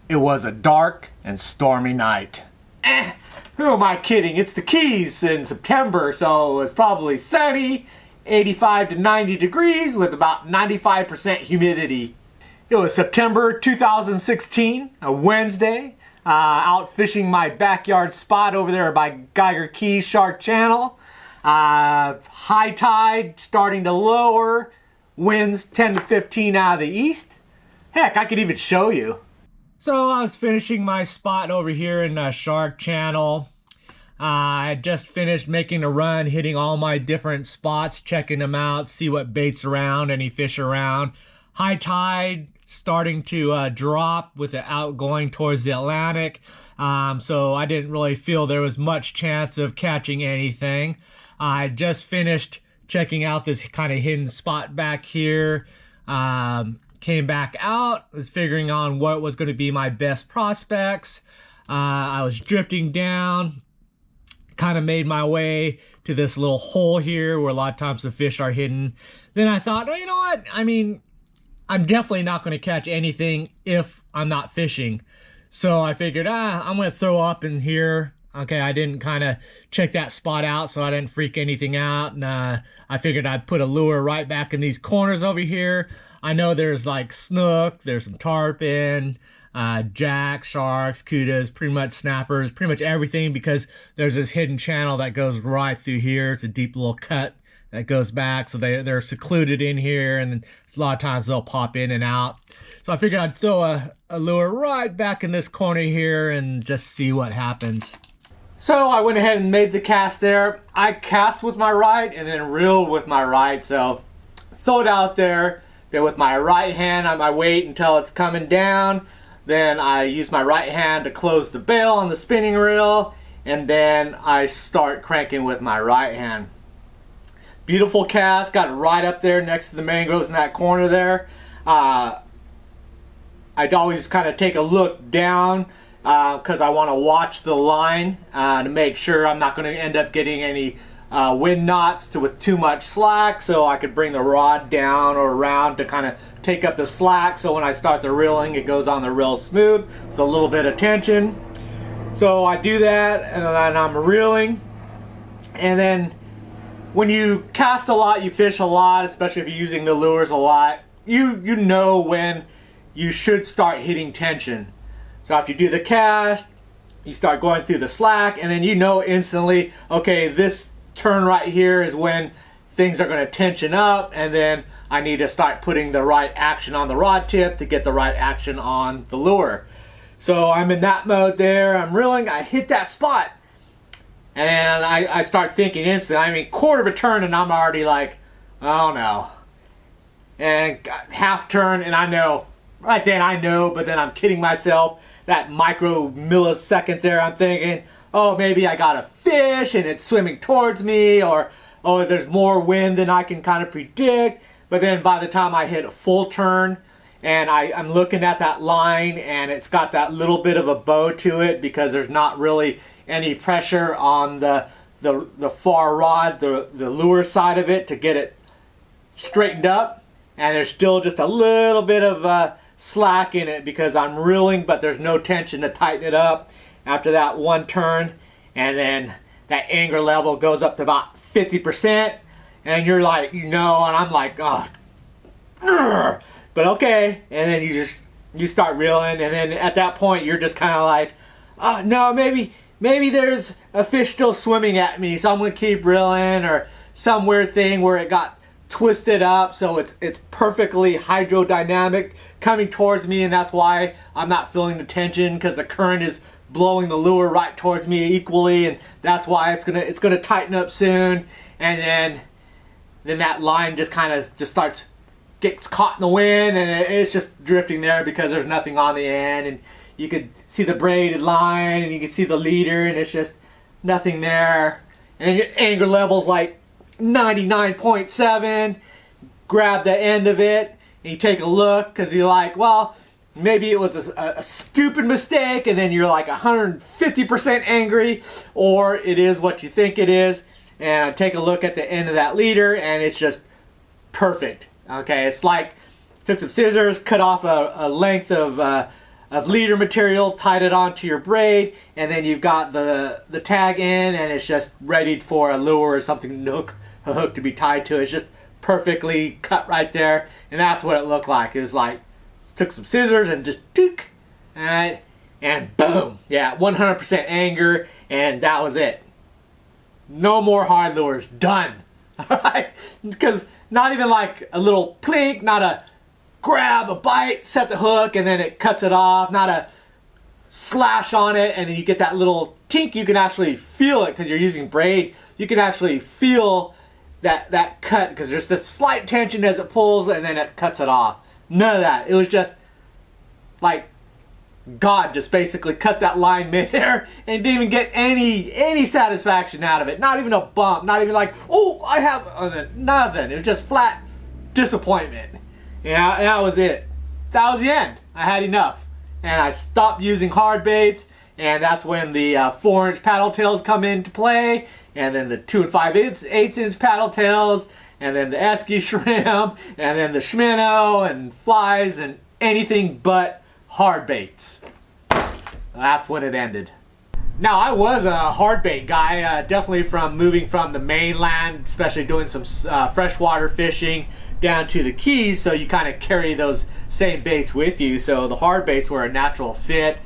It was a dark and stormy night. Who am I kidding? It's the Keys in September, so it was probably sunny, 85 to 90 degrees with about 95% humidity. It was September 2016, a Wednesday, out fishing my backyard spot over there by Geiger Key Shark Channel. High tide starting to lower, winds 10 to 15 out of the east. Heck, I could even show you. So I was finishing my spot over here in Shark Channel. I had just finished making a run, hitting all my different spots, checking them out, see what bait's around, any fish around. High tide starting to drop with it outgoing towards the Atlantic. So I didn't really feel there was much chance of catching anything. I just finished checking out this kind of hidden spot back here. Came back out, was figuring on what was going to be my best prospects. I was drifting down, kind of made my way to this little hole here where a lot of times the fish are hidden. Then I thought, oh, you know what? I mean, I'm definitely not going to catch anything if I'm not fishing. So I figured, I'm going to throw up in here. Okay, I didn't kind of check that spot out, so I didn't freak anything out. And I figured I'd put a lure right back in these corners over here. I know there's like snook, there's some tarpon, jack, sharks, kudas, pretty much snappers, pretty much everything, because there's this hidden channel that goes right through here. It's a deep little cut that goes back, so they're secluded in here, and a lot of times they'll pop in and out. So I figured I'd throw a lure right back in this corner here and just see what happens. So I went ahead and made the cast there. I cast with my right and then reeled with my right. So throw it out there. Then with my right hand, I wait until it's coming down. Then I use my right hand to close the bail on the spinning reel. And then I start cranking with my right hand. Beautiful cast. Got it right up there next to the mangroves in that corner there. I'd always kind of take a look down, because I want to watch the line to make sure I'm not going to end up getting any wind knots with too much slack, so I could bring the rod down or around to kind of take up the slack, so when I start the reeling it goes on the reel smooth with a little bit of tension. So I do that, and then I'm reeling. And then when you cast a lot, you fish a lot, especially if you're using the lures a lot, you know when you should start hitting tension. So after you do the cast, you start going through the slack, and then you know instantly, okay, this turn right here is when things are going to tension up, and then I need to start putting the right action on the rod tip to get the right action on the lure. So I'm in that mode there, I'm reeling, I hit that spot, and I start thinking instantly, I mean, quarter of a turn and I'm already like, oh no. And half turn, and I know, right then I know, but then I'm kidding myself. That micro millisecond there, I'm thinking, oh, maybe I got a fish and it's swimming towards me, or oh, there's more wind than I can kind of predict. But then by the time I hit a full turn and I'm looking at that line, and it's got that little bit of a bow to it because there's not really any pressure on the far rod, the lure side of it, to get it straightened up, and there's still just a little bit of slack in it because I'm reeling, but there's no tension to tighten it up after that one turn. And then that anger level goes up to about 50%, and you're like, you know, and I'm like, oh, but okay. And then you start reeling, and then at that point you're just kind of like, oh no, maybe there's a fish still swimming at me, so I'm gonna keep reeling, or some weird thing where it got twisted up so it's perfectly hydrodynamic coming towards me, and that's why I'm not feeling the tension, because the current is blowing the lure right towards me equally, and that's why it's gonna tighten up soon. And then that line just kind of gets caught in the wind, and it's just drifting there because there's nothing on the end, and you could see the braided line, and you can see the leader, and it's just nothing there. And then your anger level's like 99.7. Grab the end of it and you take a look, because you're like, well, maybe it was a stupid mistake, and then you're like 150% angry, or it is what you think it is. And take a look at the end of that leader, and it's just perfect. Okay, it's like took some scissors, cut off a length of of leader material, tied it onto your braid, and then you've got the tag in, and it's just ready for a lure or something, a hook to be tied to. It's just perfectly cut right there, and that's what it looked like. It was like, took some scissors and just took, alright, and boom, yeah, 100% anger, and that was it. No more hard lures, done. Alright, because not even like a little plink, not a grab, a bite, set the hook, and then it cuts it off, not a slash on it, and then you get that little tink. You can actually feel it because you're using braid. You can actually feel that cut because there's this slight tension as it pulls, and then it cuts it off. None of that. It was just like God just basically cut that line mid-air and didn't even get any satisfaction out of it. Not even a bump. Not even like, oh, I have nothing. It was just flat disappointment. Yeah, that was it. That was the end. I had enough, and I stopped using hard baits. And that's when the 4-inch paddle tails come into play, and then the 2 5/8-inch paddle tails, and then the Esky shrimp, and then the Shimano and flies and anything but hard baits. That's when it ended. Now, I was a hard bait guy, definitely from moving from the mainland, especially doing some freshwater fishing down to the Keys, so you kind of carry those same baits with you. So the hard baits were a natural fit.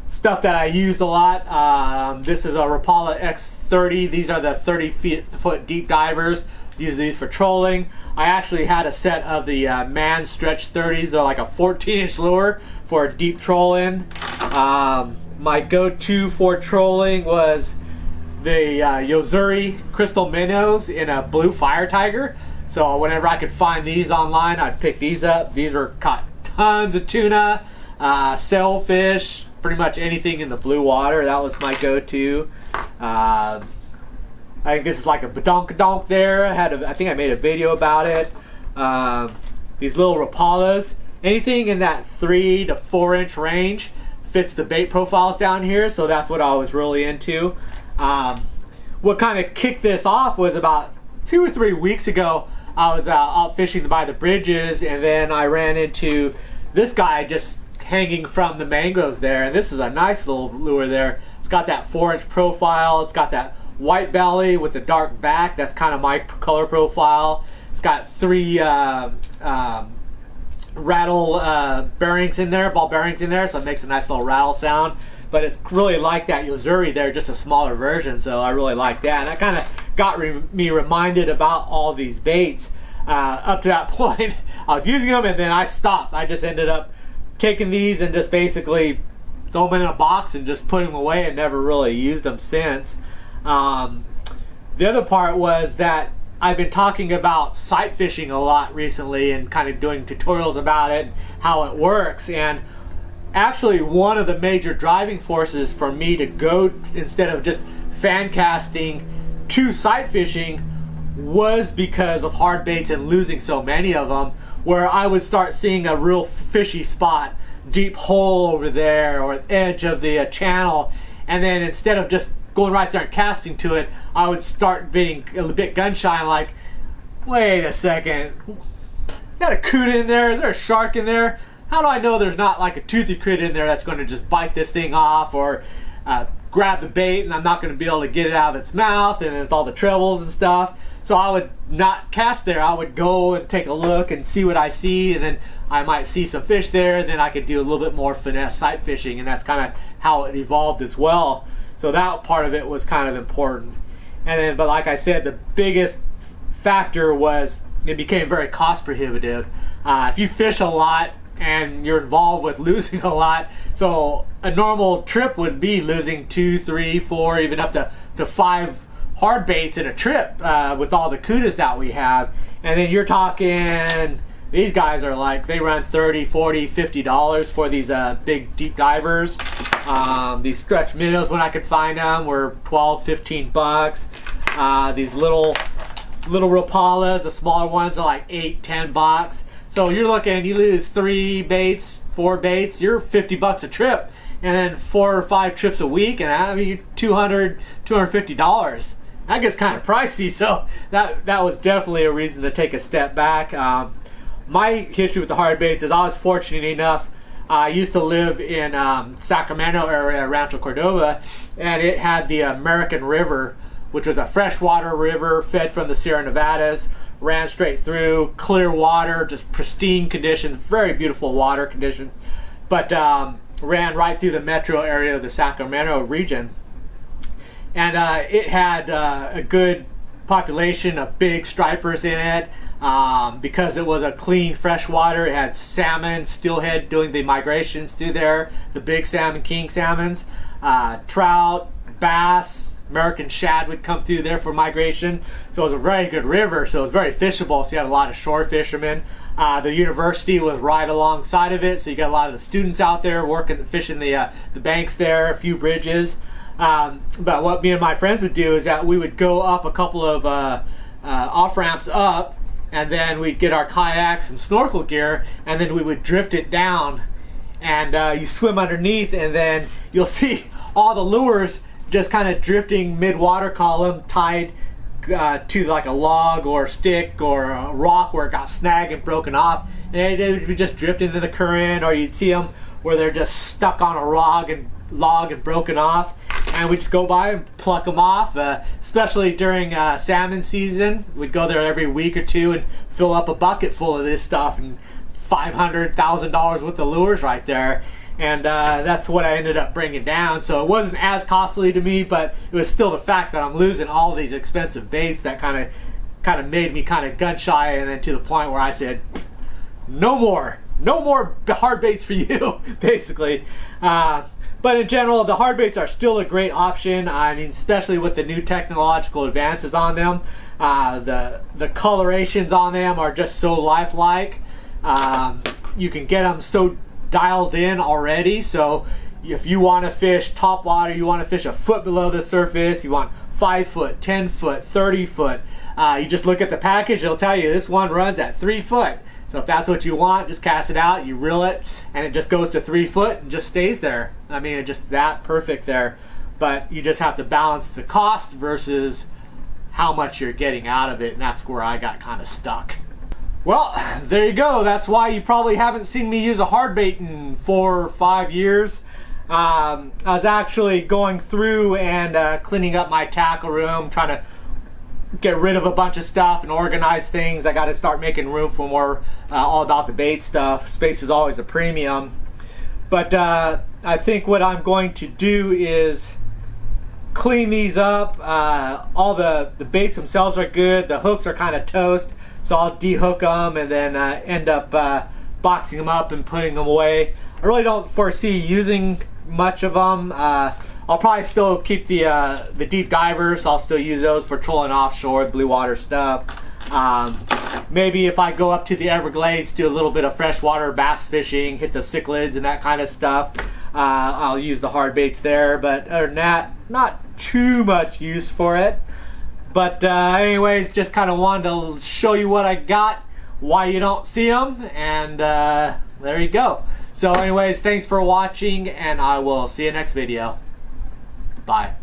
Stuff that I used a lot. This is a Rapala X30. These are the 30-foot deep divers. Use these for trolling. I actually had a set of the Man Stretch 30s. They're like a 14-inch lure for deep trolling. My go-to for trolling was the Yozuri Crystal Minnows in a blue Fire Tiger. So whenever I could find these online, I'd pick these up. These were caught tons of tuna, sailfish, pretty much anything in the blue water. That was my go-to. I think this is like a badonkadonk there. I think I made a video about it. These little Rapalas, anything in that 3 to 4 inch range fits the bait profiles down here, so that's what I was really into. What kind of kicked this off was about 2 or 3 weeks ago. I was out fishing by the bridges, and then I ran into this guy just hanging from the mangroves there, and this is a nice little lure there. It's got that 4-inch profile. It's got that white belly with the dark back. That's kind of my color profile. It's got 3 rattle bearings in there, ball bearings in there, so it makes a nice little rattle sound. But it's really like that Yozuri there, just a smaller version, so I really like that. And that kind of got me reminded about all these baits. Up to that point, I was using them, and then I stopped. I just ended up taking these and just basically throw them in a box and just put them away, and never really used them since. The other part was that I've been talking about sight fishing a lot recently and kind of doing tutorials about it, how it works. And actually, one of the major driving forces for me to go, instead of just fan casting, to sight fishing was because of hard baits and losing so many of them, where I would start seeing a real fishy spot, deep hole over there, or edge of the channel, and then instead of just going right there and casting to it, I would start being a bit gun shy and like, wait a second, is that a cuda in there? Is there a shark in there? How do I know there's not like a toothy critter in there that's going to just bite this thing off, or grab the bait and I'm not going to be able to get it out of its mouth, and with all the trebles and stuff? So I would not cast there. I would go and take a look and see what I see, and then I might see some fish there, and then I could do a little bit more finesse sight fishing, and that's kind of how it evolved as well. So that part of it was kind of important. And then, but like I said, the biggest factor was it became very cost prohibitive. If you fish a lot and you're involved with losing a lot, so a normal trip would be losing 2, 3, 4, even up to 5 hard baits in a trip, with all the cudas that we have. And then you're talking, these guys are like, they run $30, $40, $50 for these big deep divers. These stretch minnows, when I could find them, were 12, 15 bucks. These little Rapalas, the smaller ones, are like 8, 10 bucks. So you're looking, you lose 3 baits, 4 baits, you're 50 bucks a trip. And then 4 or 5 trips a week, and I mean, $200, $250. That gets kind of pricey, so that was definitely a reason to take a step back. my history with the hard baits is I was fortunate enough. I used to live in Sacramento area, Rancho Cordova, and it had the American River, which was a freshwater river fed from the Sierra Nevadas, ran straight through, clear water, just pristine conditions, very beautiful water condition, but ran right through the metro area of the Sacramento region. And it had a good population of big stripers in it. Because it was a clean freshwater, it had salmon, steelhead doing the migrations through there, the big salmon, king salmons, trout, bass, American shad would come through there for migration. So it was a very good river, so it was very fishable, so you had a lot of shore fishermen. The university was right alongside of it, so you got a lot of the students out there working, fishing the banks there, a few bridges. But what me and my friends would do is that we would go up a couple of off-ramps up, and then we'd get our kayaks and snorkel gear, and then we would drift it down, and you swim underneath, and then you'll see all the lures just kind of drifting mid-water column, tied to like a log or a stick or a rock where it got snagged and broken off, and it would just drift into the current, or you'd see them where they're just stuck on a log and broken off, and we just go by and pluck them off, especially during salmon season. We'd go there every week or two and fill up a bucket full of this stuff, and $500,000 worth of lures right there. And that's what I ended up bringing down. So it wasn't as costly to me, but it was still the fact that I'm losing all these expensive baits that kind of made me kind of gun shy, and then to the point where I said, no more hard baits for you, basically. But in general, the hard baits are still a great option. I mean, especially with the new technological advances on them. The colorations on them are just so lifelike. You can get them so dialed in already. So if you want to fish top water, you want to fish a foot below the surface, you want 5 foot, 10 foot, 30 foot. You just look at the package, it'll tell you this one runs at 3 foot. So if that's what you want, just cast it out, you reel it, and it just goes to 3 foot and just stays there. I mean, it's just that perfect there. But you just have to balance the cost versus how much you're getting out of it, and that's where I got kind of stuck. Well, there you go. That's why you probably haven't seen me use a hard bait in 4 or 5 years. I was actually going through and cleaning up my tackle room, trying to get rid of a bunch of stuff and organize things. I got to start making room for more all about the bait stuff. Space is always a premium. But I think what I'm going to do is clean these up. All the baits themselves are good. The hooks are kind of toast, so I'll dehook them and then end up boxing them up and putting them away. I really don't foresee using much of them. I'll probably still keep the deep divers. I'll still use those for trolling offshore, blue water stuff. Maybe if I go up to the Everglades, do a little bit of freshwater bass fishing, hit the cichlids and that kind of stuff, I'll use the hard baits there. But other than that, not too much use for it. But anyways, just kind of wanted to show you what I got, why you don't see them, and there you go. So anyways, thanks for watching, and I will see you next video. Bye.